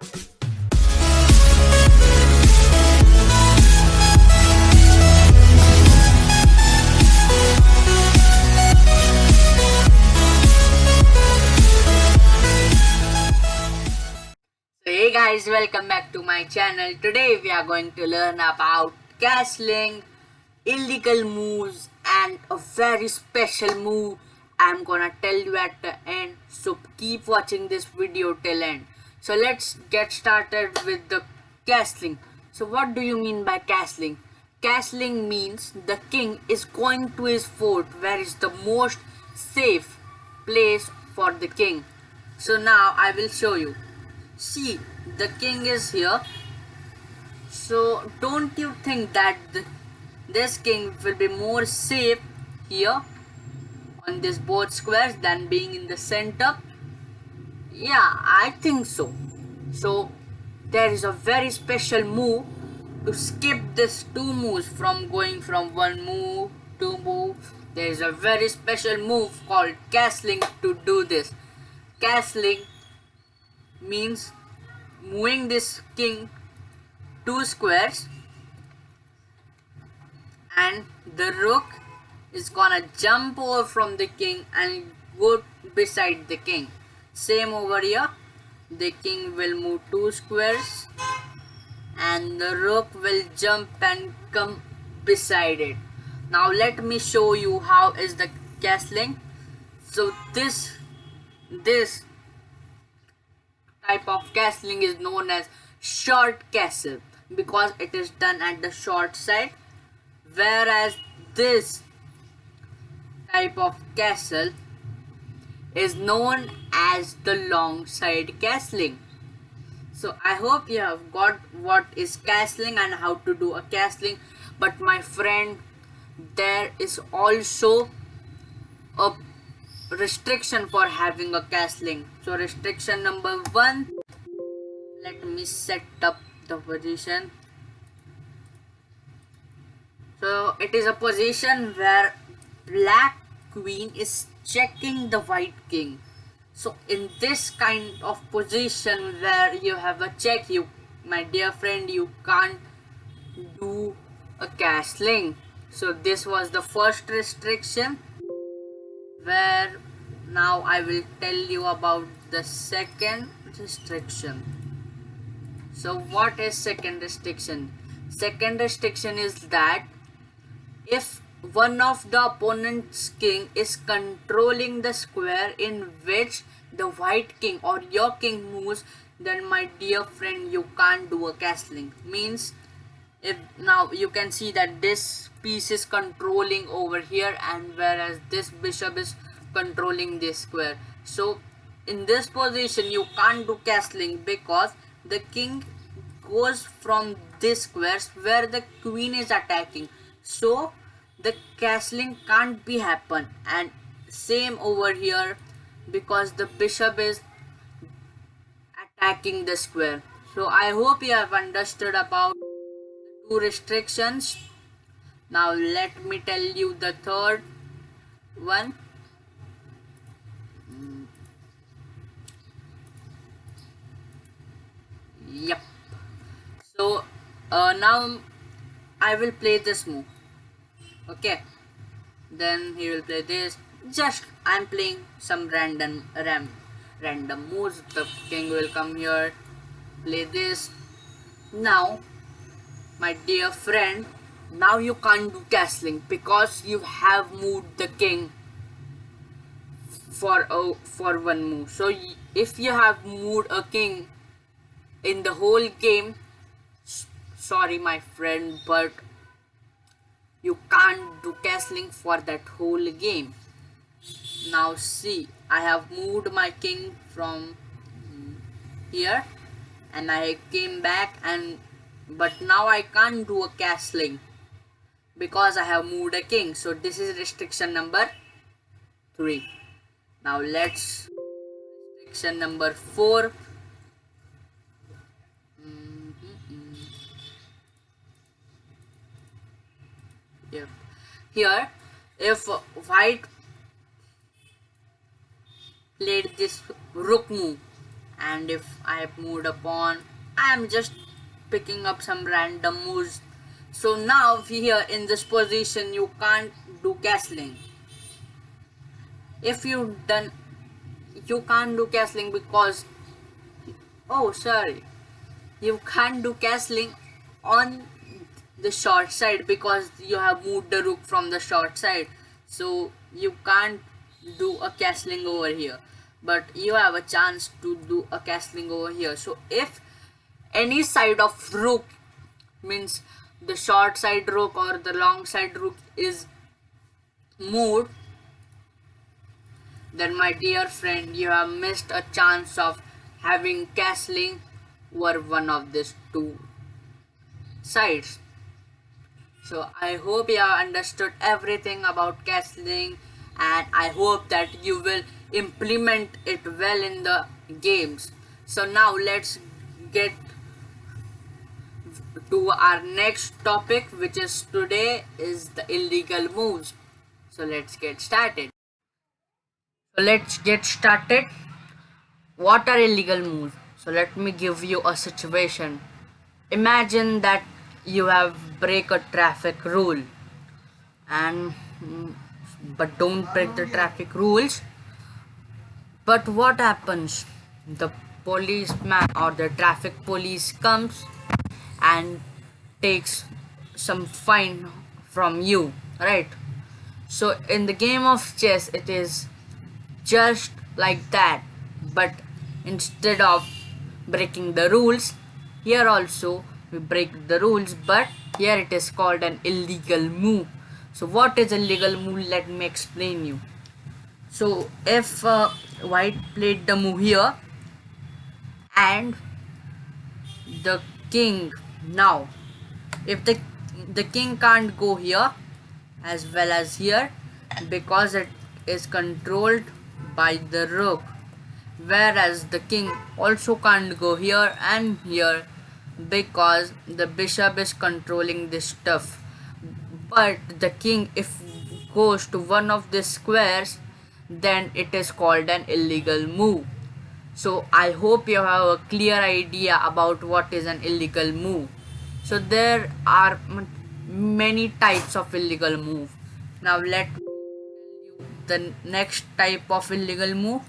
Hey guys, welcome back to my channel. Today we are going to learn about castling, illegal moves and a very special move I'm gonna tell you at the end. So keep watching this video till end. So let's get started with the castling. So what do you mean by castling? Castling means the king is going to his fort where is the most safe place for the king. So now I will show you. See, the king is here. So don't you think that this king will be more safe here on this both squares than being in the center? Yeah, I think so. So there is a very special move to skip this two moves from going from one move to move. There is a very special move called castling to do this. Castling means moving this king two squares and the rook is gonna jump over from the king and go beside the king. Same over here, the king will move two squares and the rook will jump and come beside it. Now let me show you how is the castling. So this type of castling is known as short castle because it is done at the short side, whereas this type of castle is known as the long side castling. So I hope you have got what is castling and how to do a castling. But my friend, there is also a restriction for having a castling. So restriction number 1, let me set up the position. So it is a position where black queen is checking the white king. So in this kind of position where you have a check, you, my dear friend, you can't do a castling. So this was the first restriction, where now I will tell you about the second restriction. So what is second restriction? Second restriction is that if one of the opponent's king is controlling the square in which the white king or your king moves, then my dear friend, you can't do a castling. Means, if now you can see that this piece is controlling over here and whereas this bishop is controlling this square. So in this position you can't do castling because the king goes from this squares where the queen is attacking. So the castling can't be happen, and same over here because the bishop is attacking the square. So I hope you have understood about the two restrictions. Now let me tell you the third one. Yep. So now I will play this move. Okay. Then he will play this. Just I'm playing some random moves. The king will come here, play this. Now, my dear friend, now you can't do castling because you have moved the king for one move. So if you have moved a king in the whole game, sorry my friend, but you can't do castling for that whole game. Now see, I have moved my king from here and I came back, and but now I can't do a castling because I have moved a king. So this is restriction number 3. Now let's restriction number 4. Yep. Here, if white played this rook move, and if I moved a pawn, I am just picking up some random moves. So now here in this position you can't do castling. If you done, you can't do castling because, oh sorry, you can't do castling on the short side because you have moved the rook from the short side, so you can't do a castling over here, but you have a chance to do a castling over here. So if any side of rook, means the short side rook or the long side rook, is moved, then my dear friend, you have missed a chance of having castling over one of these two sides. So I hope you have understood everything about castling, and I hope that you will implement it well in the games. So now let's get to our next topic, which is today is the illegal moves. So let's get started. What are illegal moves? So let me give you a situation. Imagine that you have break a traffic rule, and but don't break the traffic rules. But what happens? The policeman or the traffic police comes and takes some fine from you, right? So in the game of chess it is just like that, but instead of breaking the rules, here also we break the rules, but here it is called an illegal move. So what is illegal move? Let me explain you. So if white played the move here and the king, now if the king can't go here as well as here because it is controlled by the rook, whereas the king also can't go here and here because the bishop is controlling this stuff. But the king, if goes to one of the squares, then it is called an illegal move. So I hope you have a clear idea about what is an illegal move. So there are many types of illegal move. Now let me tell you the next type of illegal move.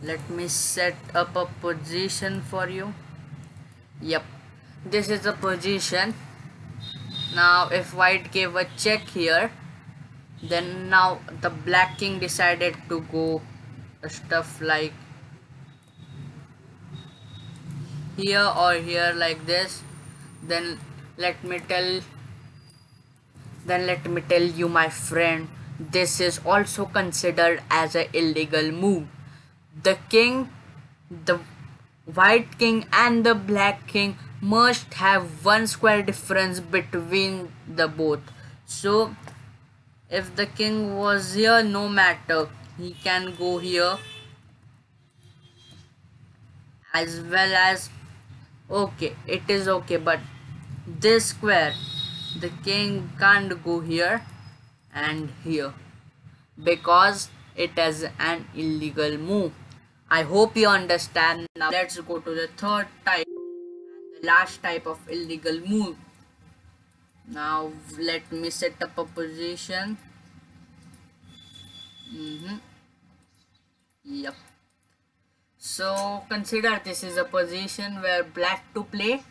Let me set up a position for you. Yep, this is the position. Now if white gave a check here, then now the black king decided to go stuff like here or here like this. Then let me tell you, my friend, this is also considered as an illegal move. The white king and the black king must have one square difference between the both. So if the king was here, no matter, he can go here as well as, okay, it is okay, but this square, the king can't go here and here because it is an illegal move. I hope you understand. Now let's go to the third type and the last type of illegal move. Now let me set up a position. Yep. So consider this is a position where black to play,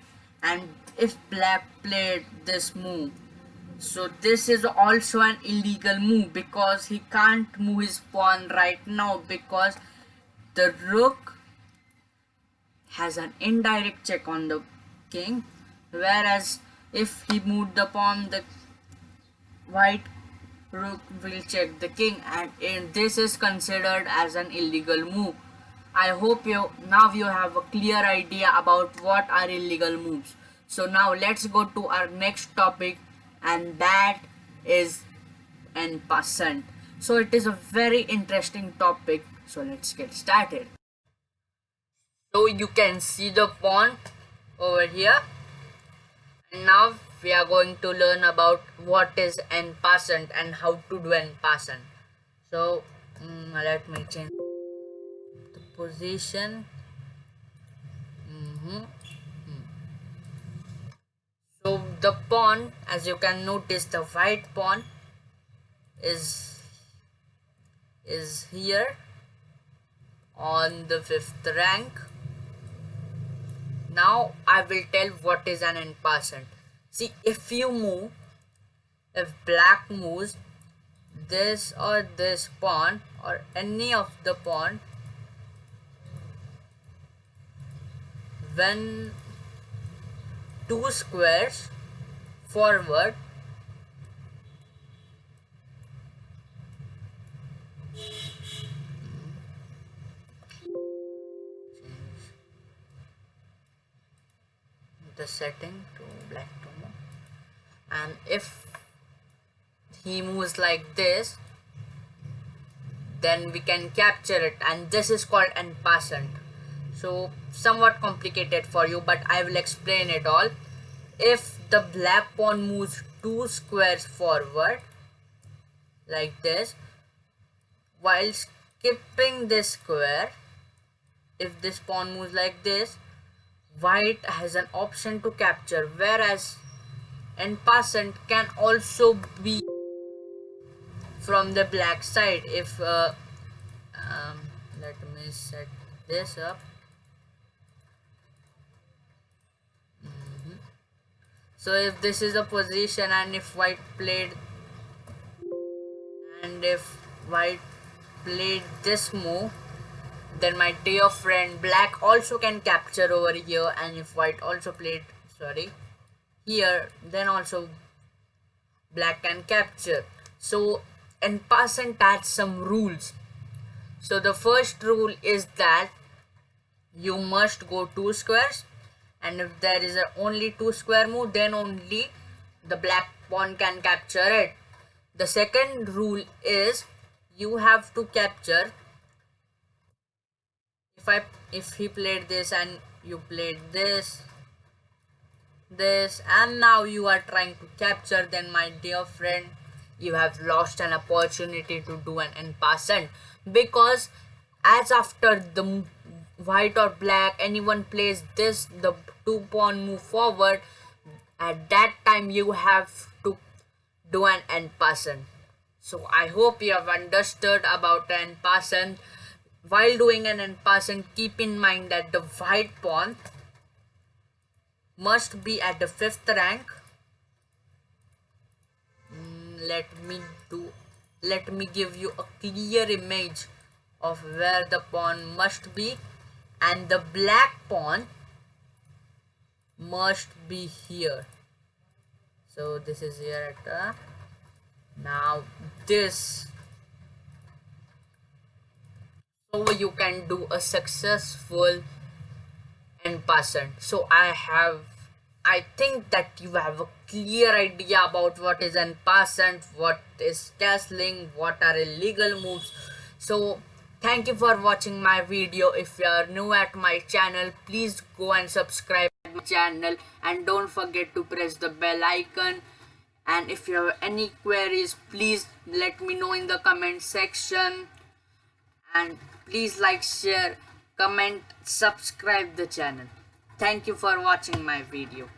and if black played this move, so this is also an illegal move because he can't move his pawn right now because the rook has an indirect check on the king, whereas if he moved the pawn, the white rook will check the king, and this is considered as an illegal move. I hope you have a clear idea about what are illegal moves. So now let's go to our next topic, and that is en-passent. So it is a very interesting topic. So let's get started. So you can see the pawn over here. And now we are going to learn about what is en-passent and how to do en-passent. So let me change the position. So the pawn, as you can notice, the white pawn is here on the 5th rank. Now I will tell what is an en-passent. See, if black moves this or this pawn or any of the pawn, when two squares forward, the setting to black tone, and if he moves like this, then we can capture it, and this is called en-passent. So somewhat complicated for you, but I will explain it all. If the black pawn moves two squares forward like this, while skipping this square, if this pawn moves like this, white has an option to capture, whereas en-passent can also be from the black side. If let me set this up. So if this is a position, and if white played this move, then my dear friend black also can capture over here, and if white also played here, then also black can capture. So en-passent adds some rules. So the first rule is that you must go two squares, and if there is only two square move, then only the black pawn can capture it. The second rule is you have to capture, if he played this and you played this, and now you are trying to capture, then my dear friend, you have lost an opportunity to do an en-passent, because as after the white or black, anyone plays this, the two pawn move forward, at that time you have to do an en-passent. So I hope you have understood about en-passent. While doing an en-passent, keep in mind that the white pawn must be at the 5th rank. Let me give you a clear image of where the pawn must be, and the black pawn must be here. So this is here at the, now this, so you can do a successful en-passent. So I think that you have a clear idea about what is en-passent, what is castling, what are illegal moves. So thank you for watching my video. If you are new at my channel, please go and subscribe my channel, and don't forget to press the bell icon. And if you have any queries, please let me know in the comment section, and please like, share, comment, subscribe the channel. Thank you for watching my video.